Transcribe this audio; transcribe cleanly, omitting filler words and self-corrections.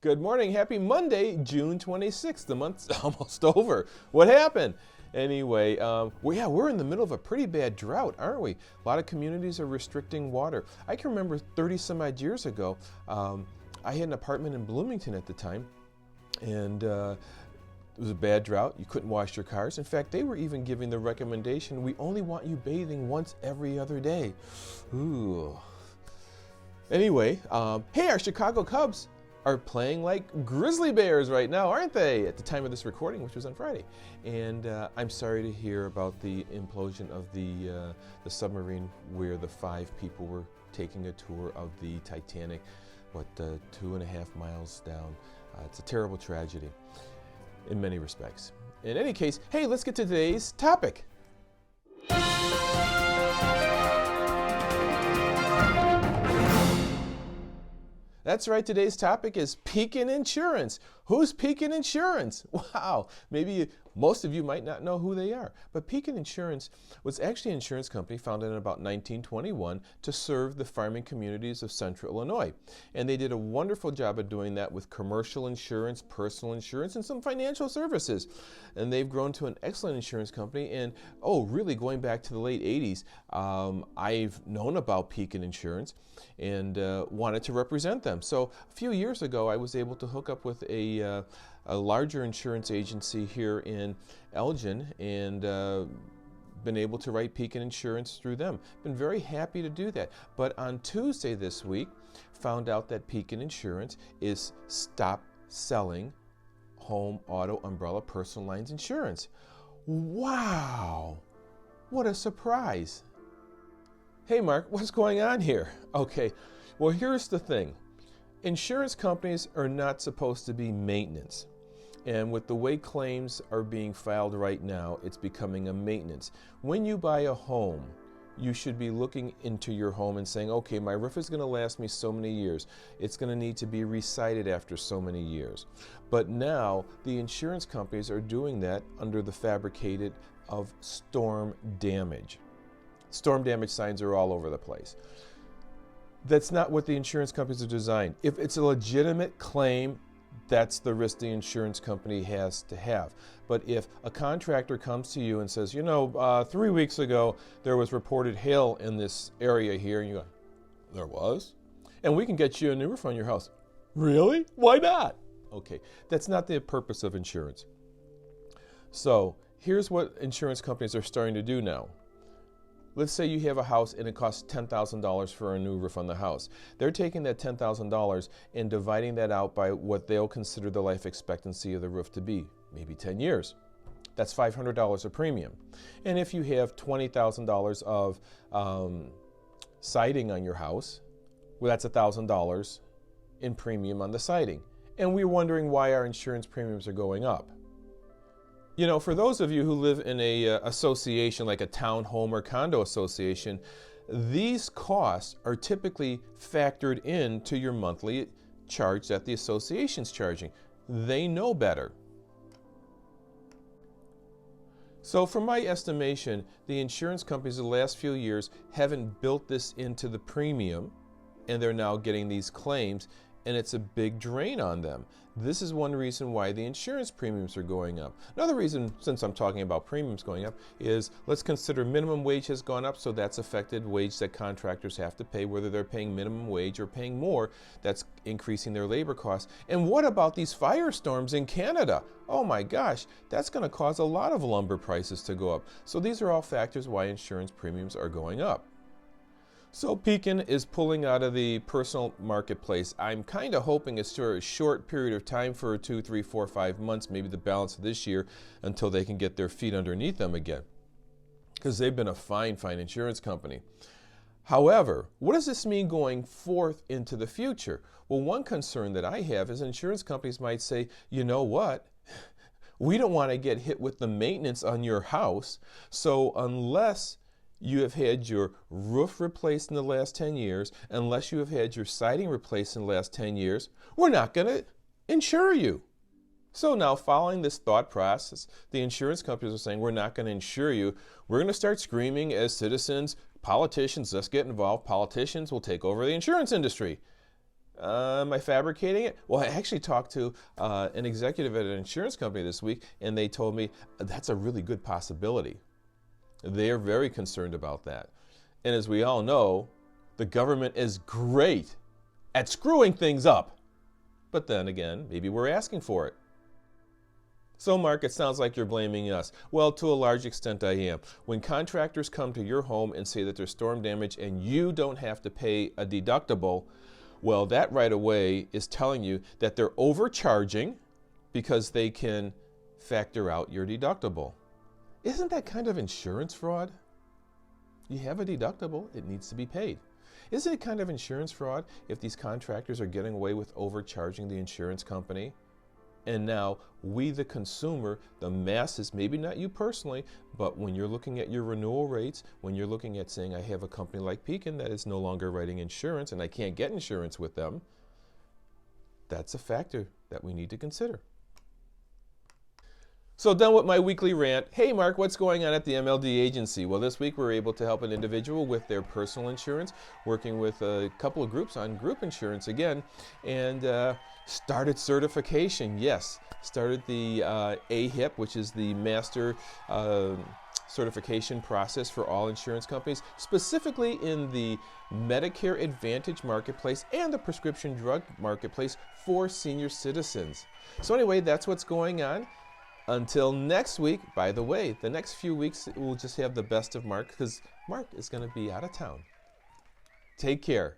Good morning. Happy Monday, June 26th. The month's almost over. What happened? Anyway, we're in the middle of a pretty bad drought, aren't we? A lot of communities are restricting water. I can remember 30 some odd years ago, I had an apartment in Bloomington at the time, and it was a bad drought. You couldn't wash your cars. In fact, they were even giving the recommendation, we only want you bathing once every other day. Ooh. Anyway, hey, our Chicago Cubs are playing like grizzly bears right now, aren't they? At the time of this recording, which was on Friday. And I'm sorry to hear about the implosion of the submarine where the 5 people were taking a tour of the Titanic, 2.5 miles down. It's a terrible tragedy in many respects. In any case, hey, let's get to today's topic. That's right, today's topic is Pekin Insurance. Who's Pekin Insurance? Wow, maybe most of you might not know who they are. But Pekin Insurance was actually an insurance company founded in about 1921 to serve the farming communities of central Illinois. And they did a wonderful job of doing that with commercial insurance, personal insurance, and some financial services. And they've grown to an excellent insurance company. And really going back to the late 80s, I've known about Pekin Insurance and wanted to represent them. So a few years ago, I was able to hook up with a larger insurance agency here in Elgin and been able to write Pekin Insurance through them. Been very happy to do that. But on Tuesday this week, found out that Pekin Insurance is stop selling home, auto, umbrella, personal lines insurance. Wow, what a surprise. Hey Mark, what's going on here? Okay, well here's the thing. Insurance companies are not supposed to be maintenance. And with the way claims are being filed right now, it's becoming a maintenance. When you buy a home, you should be looking into your home and saying, okay, my roof is going to last me so many years. It's going to need to be resided after so many years. But now the insurance companies are doing that under the fabricated of storm damage. Storm damage signs are all over the place. That's not what the insurance companies are designed. If it's a legitimate claim, that's the risk the insurance company has to have. But if a contractor comes to you and says, 3 weeks ago there was reported hail in this area here, and you go, there was? And we can get you a new roof on your house. Really? Why not? Okay, that's not the purpose of insurance. So here's what insurance companies are starting to do now. Let's say you have a house and it costs $10,000 for a new roof on the house. They're taking that $10,000 and dividing that out by what they'll consider the life expectancy of the roof to be, maybe 10 years. That's $500 a premium. And if you have $20,000 of siding on your house, well, that's $1,000 in premium on the siding. And we're wondering why our insurance premiums are going up. For those of you who live in a association like a town, home, or condo association, these costs are typically factored into your monthly charge that the association's charging. They know better. So from my estimation, the insurance companies the last few years haven't built this into the premium, and they're now getting these claims, and it's a big drain on them. This is one reason why the insurance premiums are going up. Another reason, since I'm talking about premiums going up, is let's consider minimum wage has gone up, so that's affected wage that contractors have to pay, whether they're paying minimum wage or paying more, that's increasing their labor costs. And what about these firestorms in Canada? Oh my gosh, that's going to cause a lot of lumber prices to go up. So these are all factors why insurance premiums are going up. So Pekin is pulling out of the personal marketplace. I'm kind of hoping it's for a short period of time, for 2, 3, 4, 5 months, maybe the balance of this year, until they can get their feet underneath them again. Because they've been a fine insurance company. However, what does this mean going forth into the future? Well, one concern that I have is insurance companies might say, you know what? We don't want to get hit with the maintenance on your house, so unless you have had your roof replaced in the last 10 years, unless you have had your siding replaced in the last 10 years, we're not going to insure you. So now, following this thought process, the insurance companies are saying, we're not going to insure you. We're going to start screaming as citizens, politicians, let's get involved. Politicians will take over the insurance industry. Am I fabricating it? Well, I actually talked to an executive at an insurance company this week, and they told me that's a really good possibility. They are very concerned about that. And as we all know, the government is great at screwing things up. But then again, maybe we're asking for it. So, Mark, it sounds like you're blaming us. Well, to a large extent, I am. When contractors come to your home and say that there's storm damage and you don't have to pay a deductible, well, that right away is telling you that they're overcharging because they can factor out your deductible. Isn't that kind of insurance fraud? You have a deductible, it needs to be paid. Isn't it kind of insurance fraud if these contractors are getting away with overcharging the insurance company? And now we, the consumer, the masses, maybe not you personally, but when you're looking at your renewal rates, when you're looking at saying I have a company like Pekin that is no longer writing insurance and I can't get insurance with them, that's a factor that we need to consider. So done with my weekly rant. Hey Mark, what's going on at the MLD agency? Well, this week we were able to help an individual with their personal insurance, working with a couple of groups on group insurance again, and started certification. Yes, started the AHIP, which is the master certification process for all insurance companies, specifically in the Medicare Advantage marketplace and the prescription drug marketplace for senior citizens. So anyway, that's what's going on. Until next week, by the way, the next few weeks we'll just have the best of Mark because Mark is going to be out of town. Take care.